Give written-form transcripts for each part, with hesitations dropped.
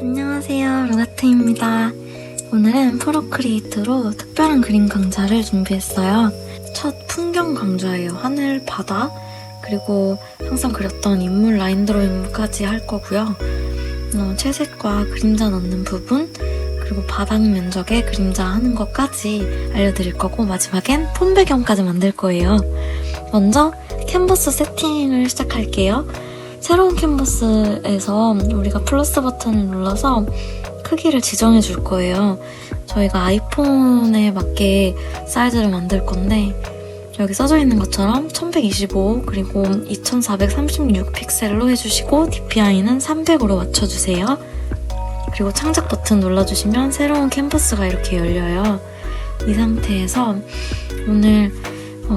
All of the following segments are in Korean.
안녕하세요, 루가트입니다. 오늘은 프로크리에이트로 특별한 그림 강좌를 준비했어요. 첫 풍경 강좌예요. 하늘, 바다, 그리고 항상 그렸던 인물 라인 드로잉까지 할 거고요. 채색과 그림자 넣는 부분, 그리고 바닥 면적에 그림자 하는 것까지 알려드릴 거고, 마지막엔 폰 배경까지 만들 거예요. 먼저 캔버스 세팅을 시작할게요. 새로운 캔버스에서 우리가 플러스 버튼을 눌러서 크기를 지정해 줄 거예요. 저희가 아이폰에 맞게 사이즈를 만들 건데 여기 써져 있는 것처럼 1125 그리고 2436 픽셀로 해주시고 DPI는 300으로 맞춰주세요. 그리고 창작 버튼 눌러주시면 새로운 캔버스가 이렇게 열려요. 이 상태에서 오늘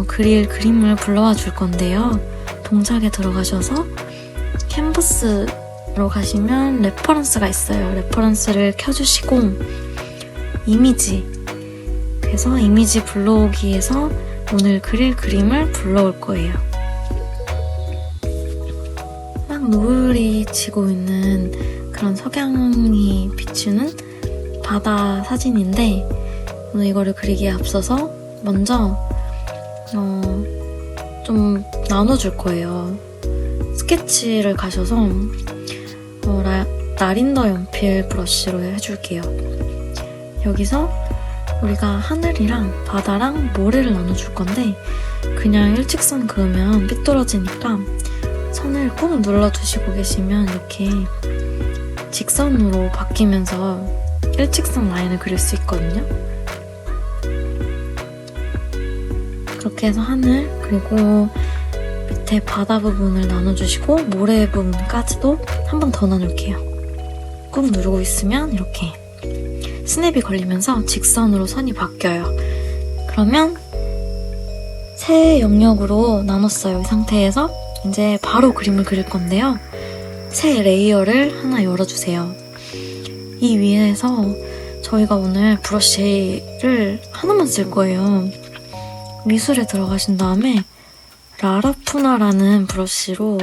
그릴 그림을 불러와 줄 건데요. 동작에 들어가셔서 캔버스로 가시면 레퍼런스가 있어요. 레퍼런스를 켜주시고 이미지, 그래서 이미지 불러오기에서 오늘 그릴 그림을 불러올 거예요. 막 노을이 지고 있는 그런 석양이 비추는 바다 사진인데 오늘 이거를 그리기에 앞서서 먼저 좀 나눠줄 거예요. 스케치를 가셔서 나린더 연필 브러쉬로 해줄게요. 여기서 우리가 하늘이랑 바다랑 모래를 나눠줄 건데 그냥 일직선 그으면 삐뚤어지니까 선을 꾹 눌러주시고 계시면 이렇게 직선으로 바뀌면서 일직선 라인을 그릴 수 있거든요. 그렇게 해서 하늘, 그리고 밑에 바다 부분을 나눠주시고 모래 부분까지도 한 번 더 나눌게요. 꾹 누르고 있으면 이렇게 스냅이 걸리면서 직선으로 선이 바뀌어요. 그러면 세 영역으로 나눴어요. 이 상태에서 이제 바로 그림을 그릴 건데요. 새 레이어를 하나 열어주세요. 이 위에서 저희가 오늘 브러쉬를 하나만 쓸 거예요. 미술에 들어가신 다음에 라라푸나라는 브러쉬로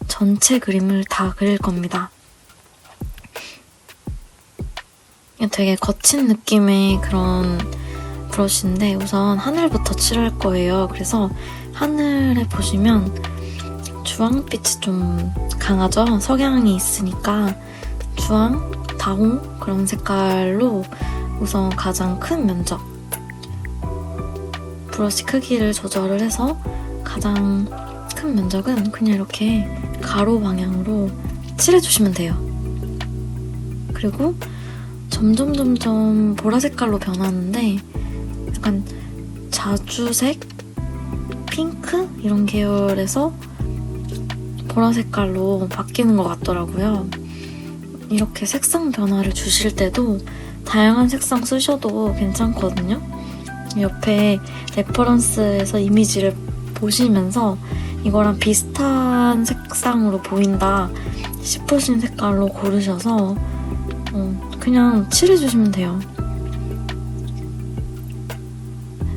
전체 그림을 다 그릴 겁니다. 되게 거친 느낌의 그런 브러쉬인데 우선 하늘부터 칠할 거예요. 그래서 하늘에 보시면 주황빛이 좀 강하죠? 석양이 있으니까 주황, 다홍 그런 색깔로 우선 가장 큰 면적 브러쉬 크기를 조절을 해서 가장 큰 면적은 그냥 이렇게 가로 방향으로 칠해주시면 돼요. 그리고 점점 보라색깔로 변하는데 약간 자주색, 핑크 이런 계열에서 보라색깔로 바뀌는 것 같더라고요. 이렇게 색상 변화를 주실 때도 다양한 색상 쓰셔도 괜찮거든요. 옆에 레퍼런스에서 이미지를 보시면서 이거랑 비슷한 색상으로 보인다 싶으신 색깔로 고르셔서 그냥 칠해주시면 돼요.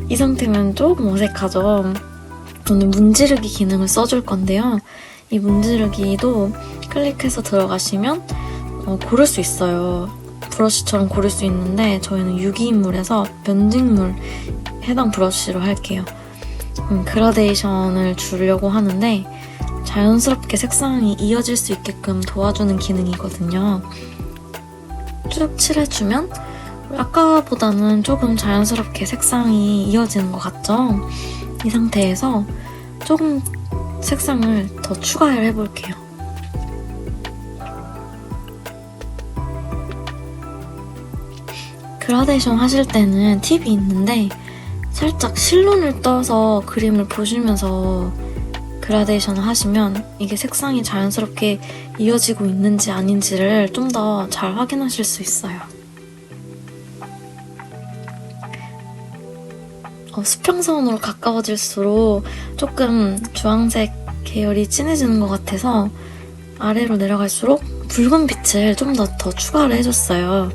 이 상태면 조금 어색하죠? 오늘 문지르기 기능을 써줄 건데요. 이 문지르기도 클릭해서 들어가시면 고를 수 있어요. 브러쉬처럼 고를 수 있는데 저희는 유기인물에서 면직물 해당 브러쉬로 할게요. 그라데이션을 주려고 하는데 자연스럽게 색상이 이어질 수 있게끔 도와주는 기능이거든요. 쭉 칠해주면 아까보다는 조금 자연스럽게 색상이 이어지는 것 같죠? 이 상태에서 조금 색상을 더 추가를 해볼게요. 그라데이션 하실 때는 팁이 있는데 살짝 실눈을 떠서 그림을 보시면서 그라데이션을 하시면 이게 색상이 자연스럽게 이어지고 있는지 아닌지를 좀 더 잘 확인하실 수 있어요. 수평선으로 가까워질수록 조금 주황색 계열이 진해지는 것 같아서 아래로 내려갈수록 붉은 빛을 좀 더 추가를 해줬어요.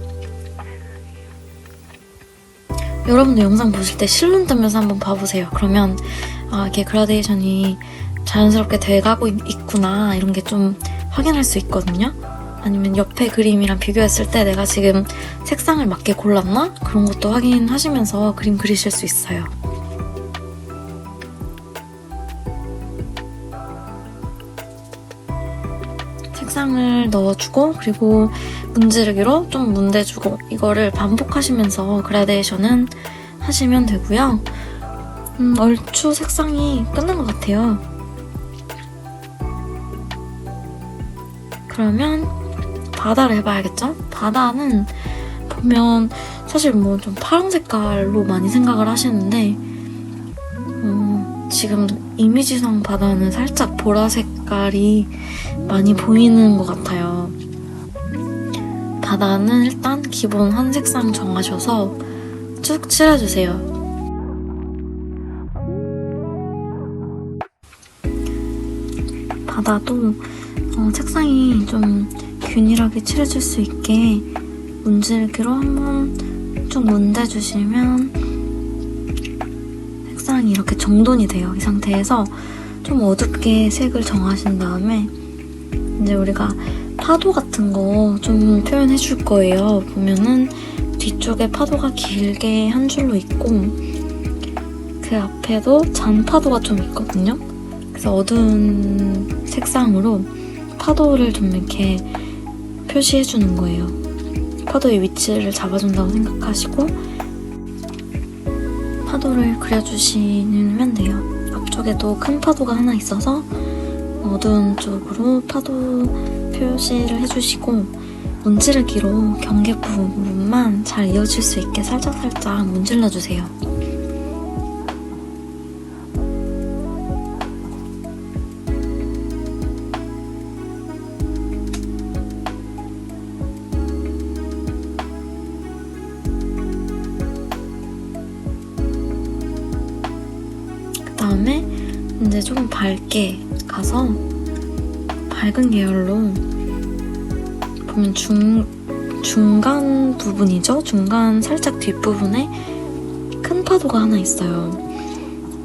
여러분도 영상 보실 때 실눈 뜨면서 한번 봐보세요. 그러면 이게 그라데이션이 자연스럽게 돼가고 있구나 이런 게 좀 확인할 수 있거든요. 아니면 옆에 그림이랑 비교했을 때 내가 지금 색상을 맞게 골랐나? 그런 것도 확인하시면서 그림 그리실 수 있어요. 색상을 넣어주고 그리고 문지르기로 좀 문대주고 이거를 반복하시면서 그라데이션은 하시면 되고요. 얼추 색상이 끝난 것 같아요. 그러면 바다를 해봐야겠죠? 바다는 보면 사실 뭐 좀 파란 색깔로 많이 생각을 하시는데 지금 이미지상 바다는 살짝 보라 색깔이 많이 보이는 것 같아요. 바다는 일단 기본 한 색상 정하셔서 쭉 칠해주세요. 바다도 색상이 좀 균일하게 칠해줄 수 있게 문지르기로 한번 쭉 문대주시면 색상이 이렇게 정돈이 돼요. 이 상태에서 좀 어둡게 색을 정하신 다음에 이제 우리가 파도 같은 거 좀 표현해 줄 거예요. 보면은 뒤쪽에 파도가 길게 한 줄로 있고 그 앞에도 잔파도가 좀 있거든요. 그래서 어두운 색상으로 파도를 좀 이렇게 표시해 주는 거예요. 파도의 위치를 잡아준다고 생각하시고 파도를 그려주시면 돼요. 앞쪽에도 큰 파도가 하나 있어서 어두운 쪽으로 파도 표시를 해주시고 문지르기로 경계 부분만 잘 이어질 수 있게 살짝살짝 문질러주세요. 그 다음에 이제 좀 밝게 가서 밝은 계열로 보면 중간 부분이죠? 중간 살짝 뒷부분에 큰 파도가 하나 있어요.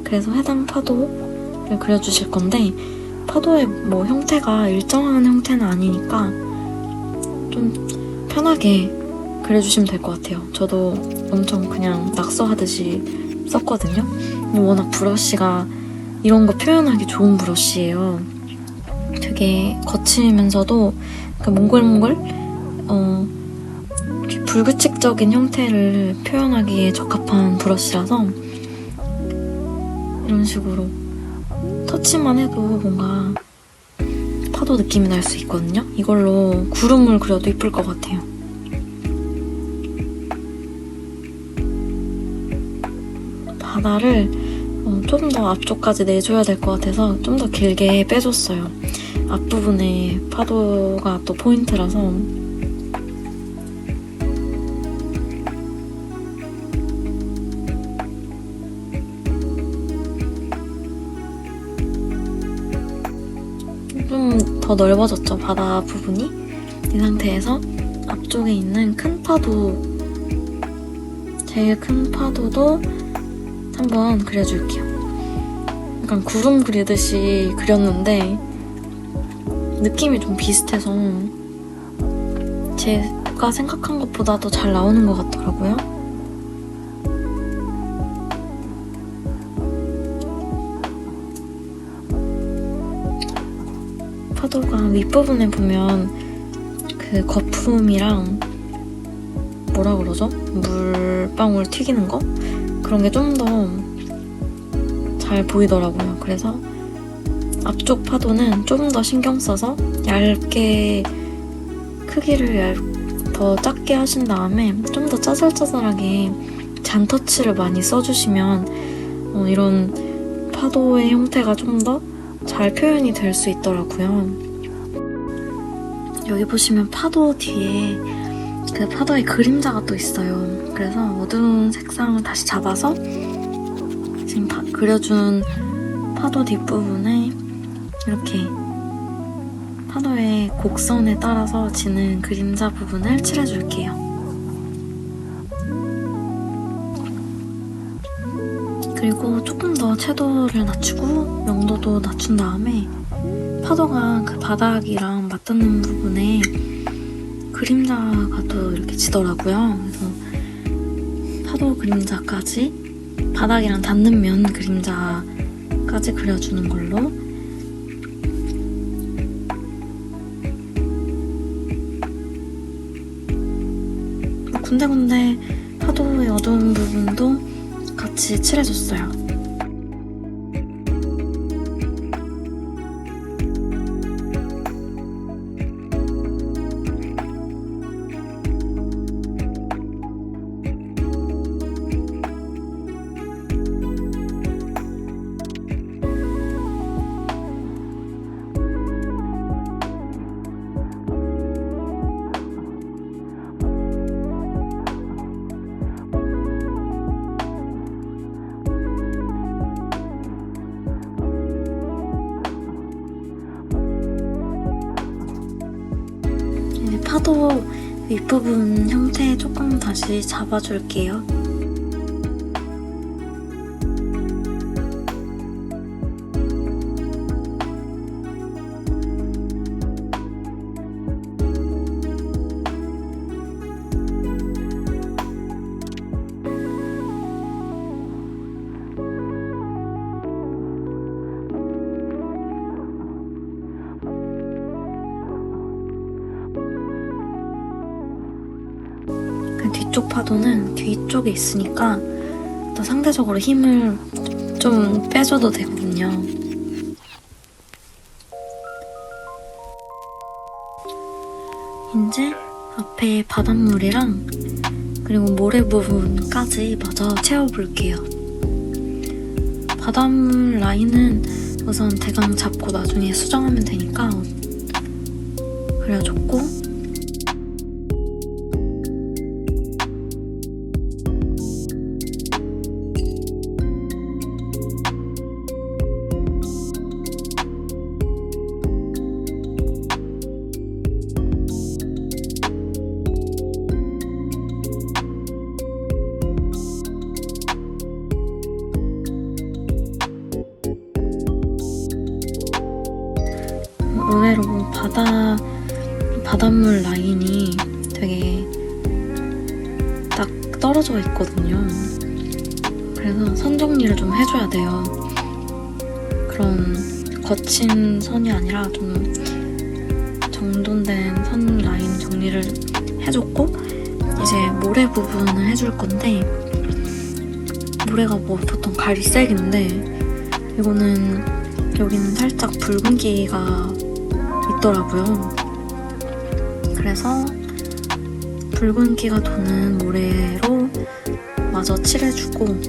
그래서 해당 파도를 그려주실 건데 파도의 뭐 형태가 일정한 형태는 아니니까 좀 편하게 그려주시면 될 것 같아요. 저도 엄청 그냥 낙서하듯이 썼거든요. 워낙 브러쉬가 이런 거 표현하기 좋은 브러쉬예요. 되게 거치면서도 몽글몽글 불규칙적인 형태를 표현하기에 적합한 브러쉬라서 이런 식으로 터치만 해도 뭔가 파도 느낌이 날 수 있거든요. 이걸로 구름을 그려도 이쁠 것 같아요. 바다를 좀 더 앞쪽까지 내줘야 될 것 같아서 좀 더 길게 빼줬어요. 앞부분에 파도가 또 포인트라서 좀 더 넓어졌죠, 바다 부분이. 이 상태에서 앞쪽에 있는 큰 파도, 제일 큰 파도도 한번 그려줄게요. 약간 구름 그리듯이 그렸는데 느낌이 좀 비슷해서 제가 생각한 것보다 더 잘 나오는 것 같더라고요. 파도가 윗부분에 보면 그 거품이랑 뭐라 그러죠? 물방울 튀기는 거? 그런 게 좀 더 잘 보이더라고요. 그래서 앞쪽 파도는 좀 더 신경 써서 얇게 크기를 더 작게 하신 다음에 좀 더 짜잘짜잘하게 잔터치를 많이 써주시면 이런 파도의 형태가 좀 더 잘 표현이 될 수 있더라고요. 여기 보시면 파도 뒤에 그 파도의 그림자가 또 있어요. 그래서 어두운 색상을 다시 잡아서 지금 그려준 파도 뒷부분에 이렇게 파도의 곡선에 따라서 지는 그림자 부분을 칠해줄게요. 그리고 조금 더 채도를 낮추고 명도도 낮춘 다음에 파도가 그 바닥이랑 맞닿는 부분에 그림자가 또 이렇게 지더라고요. 그래서 파도 그림자까지 바닥이랑 닿는 면 그림자까지 그려주는 걸로. 군데군데 파도의 어두운 부분도 같이 칠해줬어요. 파도 윗부분 형태 조금 다시 잡아줄게요. 뒤쪽 파도는 뒤쪽에 있으니까 또 상대적으로 힘을 좀 빼줘도 되거든요. 이제 앞에 바닷물이랑 그리고 모래 부분까지 마저 채워볼게요. 바닷물 라인은 우선 대강 잡고 나중에 수정하면 되니까 그려줬고, 의외로 바닷물 라인이 되게 딱 떨어져 있거든요. 그래서 선 정리를 좀 해줘야 돼요. 그런 거친 선이 아니라 좀 정돈된 선 라인 정리를 해줬고, 이제 모래 부분을 해줄 건데, 모래가 뭐 보통 갈색인데 이거는 여기는 살짝 붉은기가 있더라고요. 그래서 붉은기가 도는 모래로 마저 칠해주고,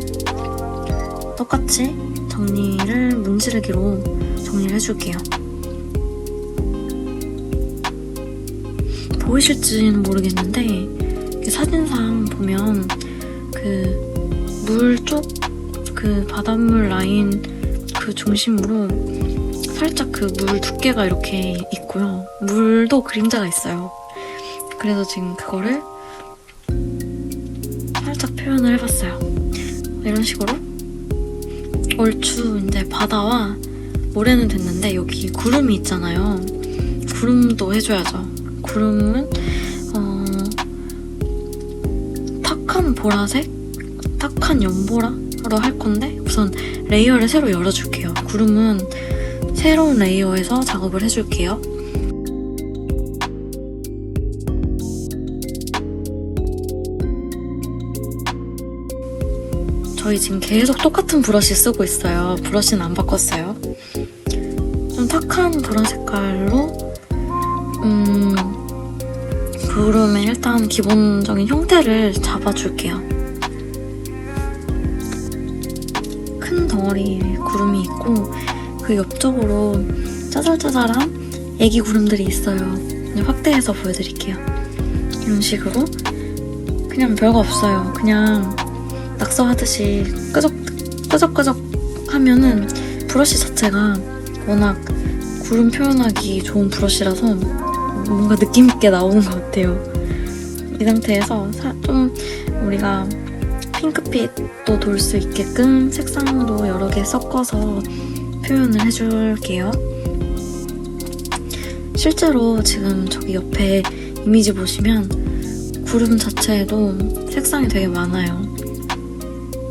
똑같이 정리를 문지르기로 정리를 해줄게요. 보이실지는 모르겠는데 사진상 보면 그 물 쪽, 그 바닷물 라인 그 중심으로 살짝 그 물 두께가 이렇게 있고요. 물도 그림자가 있어요. 그래서 지금 그거를 살짝 표현을 해봤어요. 이런 식으로 얼추 이제 바다와 모래는 됐는데, 여기 구름이 있잖아요. 구름도 해줘야죠. 구름은 탁한 보라색? 탁한 연보라로 할 건데, 우선 레이어를 새로 열어줄게요. 구름은 새로운 레이어에서 작업을 해줄게요. 저희 지금 계속 똑같은 브러쉬 쓰고 있어요. 브러쉬는 안 바꿨어요. 좀 탁한 보라 색깔로 구름의 일단 기본적인 형태를 잡아줄게요. 큰 덩어리 구름이 있고, 그 옆쪽으로 짜잘짜잘한 애기 구름들이 있어요. 확대해서 보여드릴게요. 이런 식으로 그냥 별거 없어요. 그냥 낙서하듯이 끄적끄적 하면은 브러쉬 자체가 워낙 구름 표현하기 좋은 브러쉬라서 뭔가 느낌있게 나오는 것 같아요. 이 상태에서 좀 우리가 핑크빛도 돌 수 있게끔 색상도 여러 개 섞어서 표현을 해줄게요. 실제로 지금 저기 옆에 이미지 보시면 구름 자체에도 색상이 되게 많아요.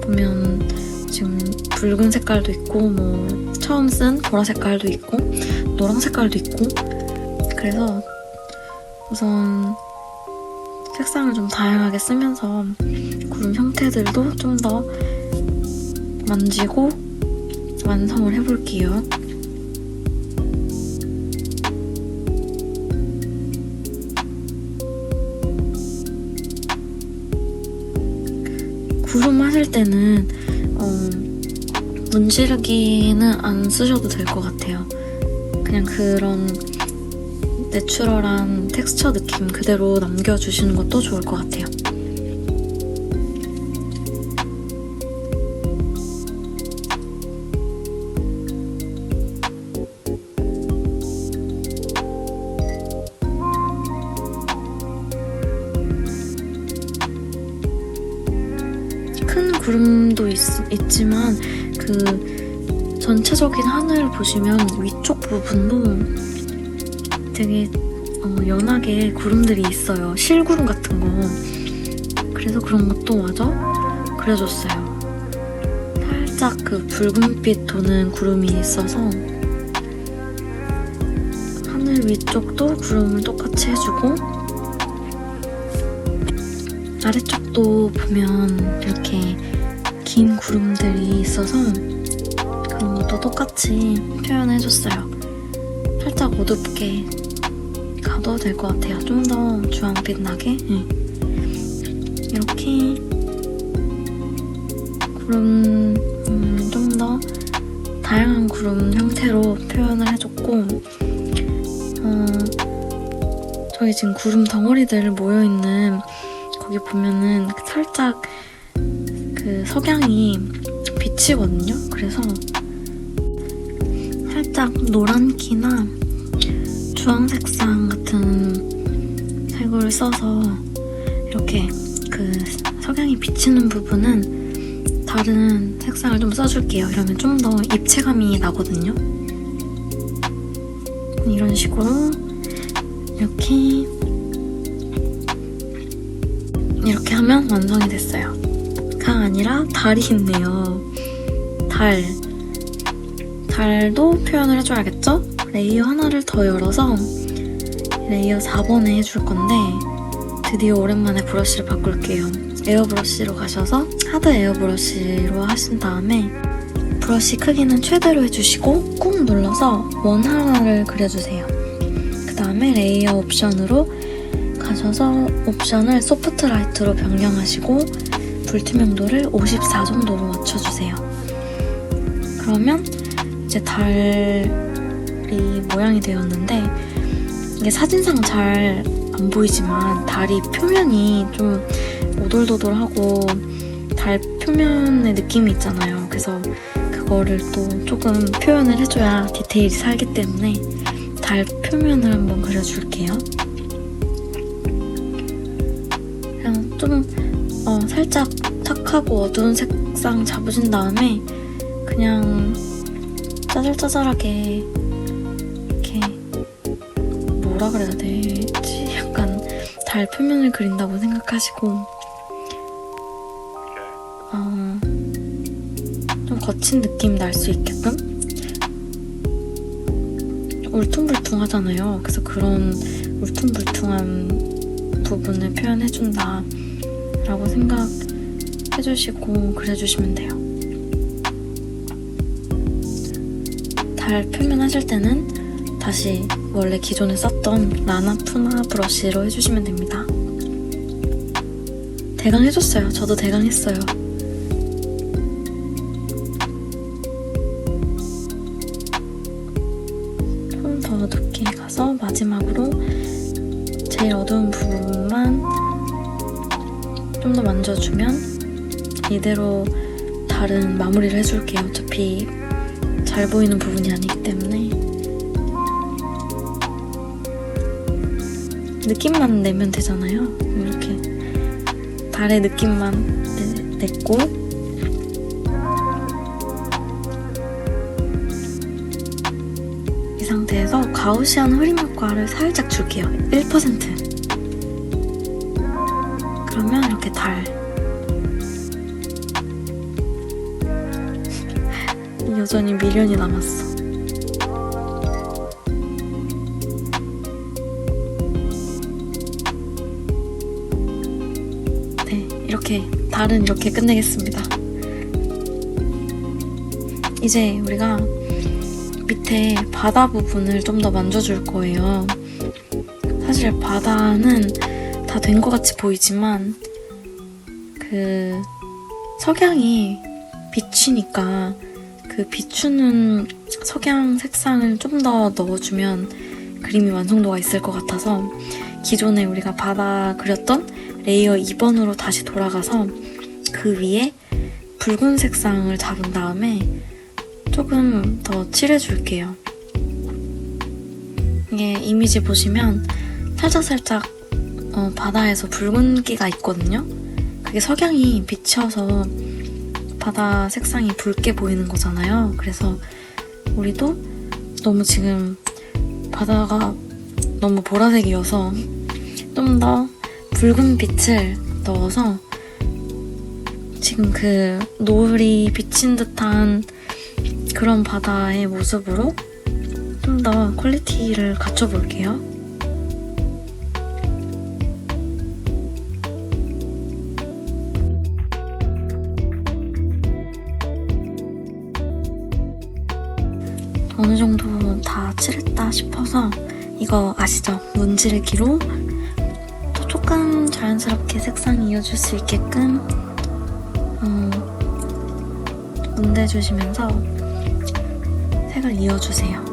보면 지금 붉은 색깔도 있고 뭐 처음 쓴 보라 색깔도 있고 노랑 색깔도 있고 그래서 우선 색상을 좀 다양하게 쓰면서 구름 형태들도 좀 더 만지고 완성을 해볼게요. 구름 하실 때는 문지르기는 안 쓰셔도 될 것 같아요. 그냥 그런 내추럴한 텍스처 느낌 그대로 남겨주시는 것도 좋을 것 같아요. 큰 구름도 있지만 그 전체적인 하늘 보시면 위쪽 부분도 되게 연하게 구름들이 있어요. 실구름 같은 거. 그래서 그런 것도 마저 그려줬어요. 살짝 그 붉은빛 도는 구름이 있어서 하늘 위쪽도 구름을 똑같이 해주고 아래쪽도 보면 이렇게 긴 구름들이 있어서 그런 것도 똑같이 표현해줬어요. 살짝 어둡게 가도 될 것 같아요. 좀 더 주황빛 나게. 네. 이렇게 구름 좀 더 다양한 구름 형태로 표현을 해줬고 저기 지금 구름 덩어리들 모여있는 거기 보면은 살짝 그 석양이 비치거든요. 그래서 살짝 노란기나 주황색상 같은 색을 써서 이렇게 그 석양이 비치는 부분은 다른 색상을 좀 써줄게요. 이러면 좀 더 입체감이 나거든요. 이런 식으로 이렇게 하면 완성이 됐어요. 가 아니라 달이 있네요. 달도 표현을 해줘야겠죠? 레이어 하나를 더 열어서 레이어 4번에 해줄 건데 드디어 오랜만에 브러쉬를 바꿀게요. 에어브러쉬로 가셔서 하드 에어브러쉬로 하신 다음에 브러쉬 크기는 최대로 해주시고 꾹 눌러서 원 하나를 그려주세요. 그 다음에 레이어 옵션으로 가셔서 옵션을 소프트 라이트로 변경하시고 불투명도를 54 정도로 맞춰주세요. 그러면 이제 달이 모양이 되었는데 이게 사진상 잘 안 보이지만 달이 표면이 좀 오돌도돌하고 달 표면의 느낌이 있잖아요. 그래서 그거를 또 조금 표현을 해줘야 디테일이 살기 때문에 달 표면을 한번 그려줄게요. 그냥 좀 살짝 탁하고 어두운 색상 잡으신 다음에 그냥 짜잘짜잘하게 이렇게 뭐라 그래야 되지? 약간 달 표면을 그린다고 생각하시고 좀 거친 느낌 날 수 있게끔 울퉁불퉁하잖아요. 그래서 그런 울퉁불퉁한 부분을 표현해준다 라고 생각해주시고 그려주시면 돼요. 달 표면 하실 때는 다시 원래 기존에 썼던 라나 푸나 브러쉬로 해주시면 됩니다. 대강 해줬어요. 저도 대강 했어요. 좀 더 어둡게 가서 마지막으로 제일 어두운 부분만 좀 더 만져주면 이대로 달은 마무리를 해줄게요. 어차피 잘 보이는 부분이 아니기 때문에 느낌만 내면 되잖아요. 이렇게 달의 느낌만 냈고 이 상태에서 가우시안 흐림 효과를 살짝 줄게요. 1%. 그러면 이렇게 달. 여전히 미련이 남았어. 네, 이렇게 달은 이렇게 끝내겠습니다. 이제 우리가 밑에 바다 부분을 좀 더 만져줄 거예요. 사실 바다는 다 된 것 같이 보이지만 그 석양이 비치니까 그 비추는 석양 색상을 좀 더 넣어주면 그림이 완성도가 있을 것 같아서 기존에 우리가 바다 그렸던 레이어 2번으로 다시 돌아가서 그 위에 붉은 색상을 잡은 다음에 조금 더 칠해줄게요. 이게 이미지 보시면 살짝살짝 바다에서 붉은기가 있거든요. 그게 석양이 비쳐서 바다 색상이 붉게 보이는 거잖아요. 그래서 우리도 너무 지금 바다가 너무 보라색이어서 좀 더 붉은 빛을 넣어서 지금 그 노을이 비친 듯한 그런 바다의 모습으로 좀 더 퀄리티를 갖춰볼게요. 어느 정도 다 칠했다 싶어서 이거 아시죠? 문질기로 또 조금 자연스럽게 색상이 이어질 수 있게끔 문대주시면서 색을 이어주세요.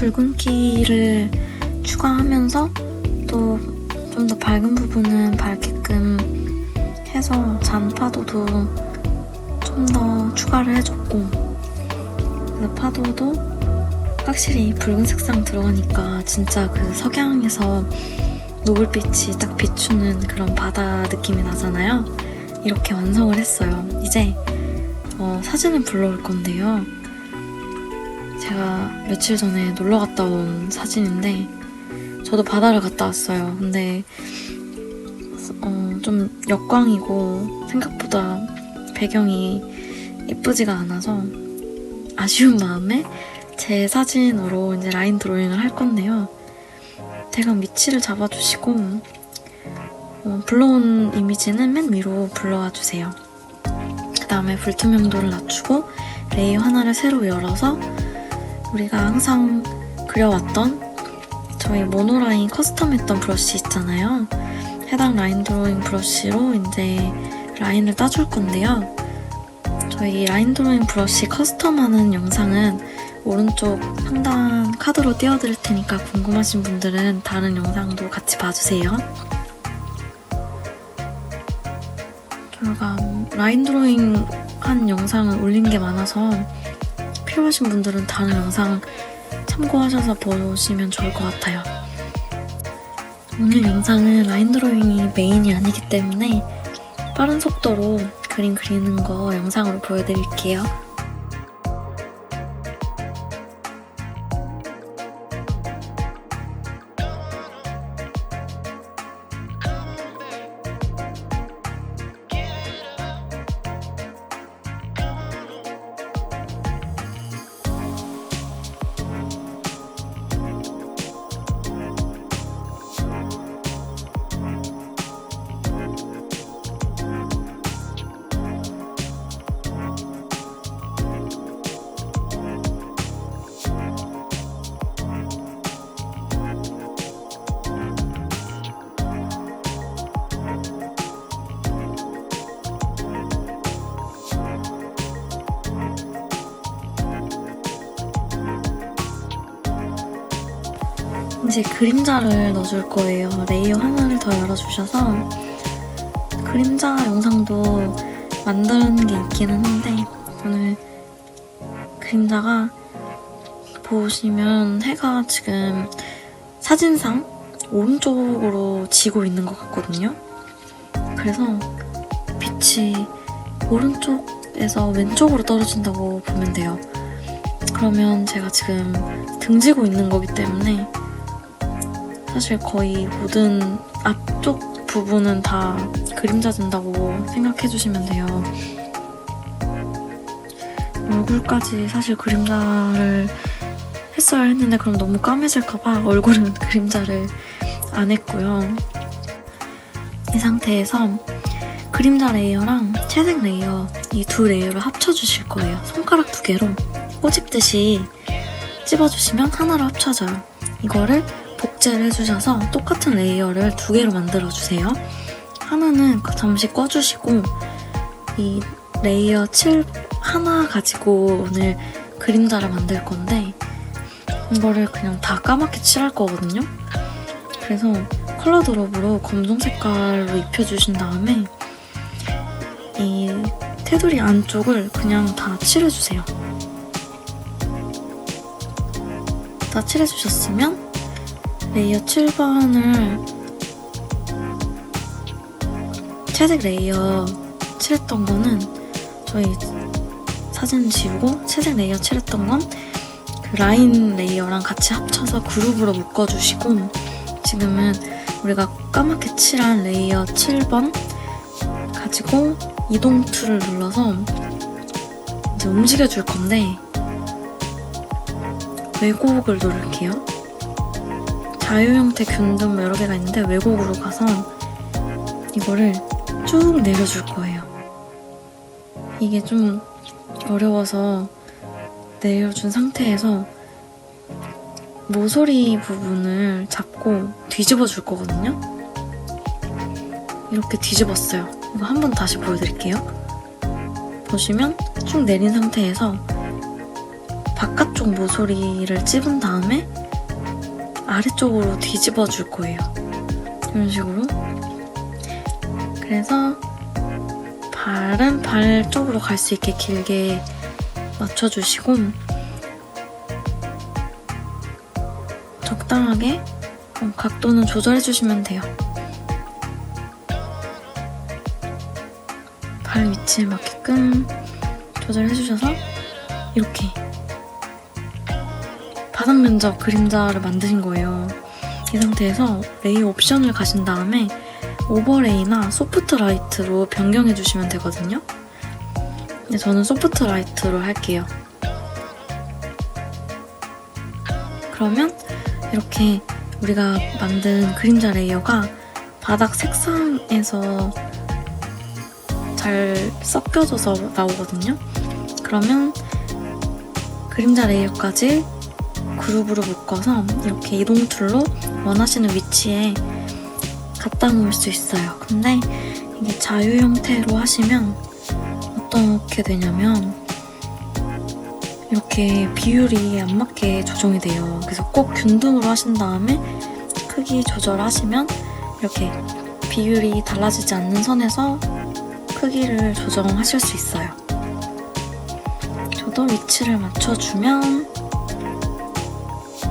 붉은기를 추가하면서 또 좀 더 밝은 부분은 밝게끔 해서 잔파도도 좀 더 추가를 해줬고, 그래서 파도도 확실히 붉은 색상 들어가니까 진짜 그 석양에서 노을빛이 딱 비추는 그런 바다 느낌이 나잖아요. 이렇게 완성을 했어요. 이제 사진을 불러올 건데요. 제가 며칠 전에 놀러 갔다 온 사진인데 저도 바다를 갔다 왔어요. 근데 좀 역광이고 생각보다 배경이 예쁘지가 않아서 아쉬운 마음에 제 사진으로 이제 라인 드로잉을 할 건데요. 대강 위치를 잡아주시고 불러온 이미지는 맨 위로 불러와 주세요. 그 다음에 불투명도를 낮추고 레이어 하나를 새로 열어서 우리가 항상 그려왔던 저희 모노라인 커스텀했던 브러쉬 있잖아요. 해당 라인 드로잉 브러쉬로 이제 라인을 따줄 건데요. 저희 라인 드로잉 브러쉬 커스텀하는 영상은 오른쪽 상단 카드로 띄워드릴 테니까 궁금하신 분들은 다른 영상도 같이 봐주세요. 저희가 라인 드로잉 한 영상을 올린 게 많아서 필요하신 분들은 다른 영상 참고하셔서 보시면 좋을 것 같아요. 오늘 영상은 라인 드로잉이 메인이 아니기 때문에 빠른 속도로 그림 그리는 거 영상으로 보여드릴게요. 이제 그림자를 넣어줄 거예요. 레이어 하나를 더 열어주셔서 그림자 영상도 만드는 게 있기는 한데 오늘 그림자가 보시면 해가 지금 사진상 오른쪽으로 지고 있는 것 같거든요. 그래서 빛이 오른쪽에서 왼쪽으로 떨어진다고 보면 돼요. 그러면 제가 지금 등지고 있는 거기 때문에 사실 거의 모든 앞쪽 부분은 다 그림자 든다고 생각해주시면 돼요. 얼굴까지 사실 그림자를 했어야 했는데 그럼 너무 까매질까봐 얼굴은 그림자를 안 했고요. 이 상태에서 그림자 레이어랑 채색 레이어 이 두 레이어를 합쳐주실 거예요. 손가락 두 개로 꼬집듯이 찝어주시면 하나로 합쳐져요. 이거를 복제를 해주셔서 똑같은 레이어를 두 개로 만들어주세요. 하나는 잠시 꺼주시고 이 레이어 7 하나 가지고 오늘 그림자를 만들 건데 이거를 그냥 다 까맣게 칠할 거거든요. 그래서 컬러 드롭으로 검정 색깔로 입혀주신 다음에 이 테두리 안쪽을 그냥 다 칠해주세요. 다 칠해주셨으면 레이어 7번을 채색 레이어 칠했던 거는 저희 사진 지우고 채색 레이어 칠했던 건 그 라인 레이어랑 같이 합쳐서 그룹으로 묶어주시고 지금은 우리가 까맣게 칠한 레이어 7번 가지고 이동 툴을 눌러서 이제 움직여줄 건데 왜곡을 누를게요. 자유 형태 균등 여러 개가 있는데 왜곡으로 가서 이거를 쭉 내려줄 거예요. 이게 좀 어려워서 내려준 상태에서 모서리 부분을 잡고 뒤집어 줄 거거든요. 이렇게 뒤집었어요. 이거 한 번 다시 보여드릴게요. 보시면 쭉 내린 상태에서 바깥쪽 모서리를 찝은 다음에 아래쪽으로 뒤집어 줄 거예요. 이런 식으로. 그래서 발은 발 쪽으로 갈 수 있게 길게 맞춰주시고 적당하게 각도는 조절해주시면 돼요. 발 위치에 맞게끔 조절해주셔서 이렇게 바닥 면적 그림자를 만드신 거예요. 이 상태에서 레이어 옵션을 가신 다음에 오버레이나 소프트 라이트로 변경해주시면 되거든요. 근데 저는 소프트 라이트로 할게요. 그러면 이렇게 우리가 만든 그림자 레이어가 바닥 색상에서 잘 섞여져서 나오거든요. 그러면 그림자 레이어까지 그룹으로 묶어서 이렇게 이동 툴로 원하시는 위치에 갖다 놓을 수 있어요. 근데 이게 자유 형태로 하시면 어떻게 되냐면 이렇게 비율이 안 맞게 조정이 돼요. 그래서 꼭 균등으로 하신 다음에 크기 조절하시면 이렇게 비율이 달라지지 않는 선에서 크기를 조정하실 수 있어요. 저도 위치를 맞춰주면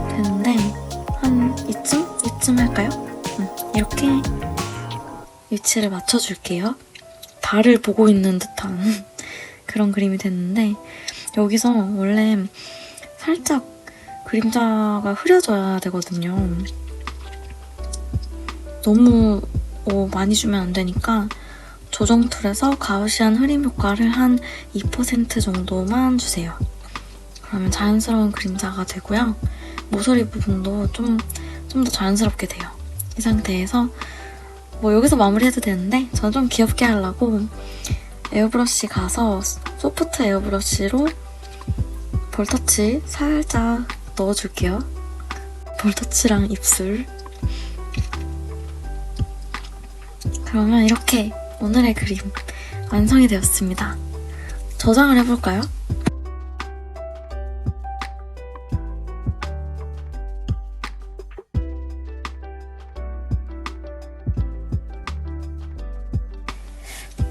되는데 한 이쯤 할까요? 이렇게 위치를 맞춰줄게요. 달을 보고 있는 듯한 그런 그림이 됐는데 여기서 원래 살짝 그림자가 흐려져야 되거든요. 너무 많이 주면 안 되니까 조정 툴에서 가우시안 흐림 효과를 한 2% 정도만 주세요. 그러면 자연스러운 그림자가 되고요. 모서리 부분도 좀 더 자연스럽게 돼요. 이 상태에서 뭐 여기서 마무리해도 되는데 저는 좀 귀엽게 하려고 에어브러쉬 가서 소프트 에어브러쉬로 볼터치 살짝 넣어줄게요. 볼터치랑 입술. 그러면 이렇게 오늘의 그림 완성이 되었습니다. 저장을 해볼까요?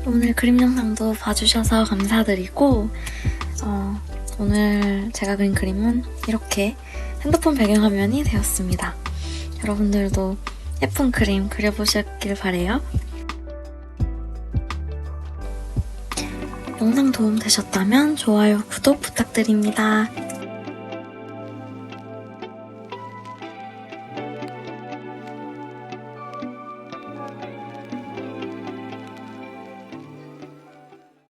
오늘 그림 영상도 봐주셔서 감사드리고 오늘 제가 그린 그림은 이렇게 핸드폰 배경화면이 되었습니다. 여러분들도 예쁜 그림 그려보셨길 바래요. 영상 도움 되셨다면 좋아요, 구독 부탁드립니다.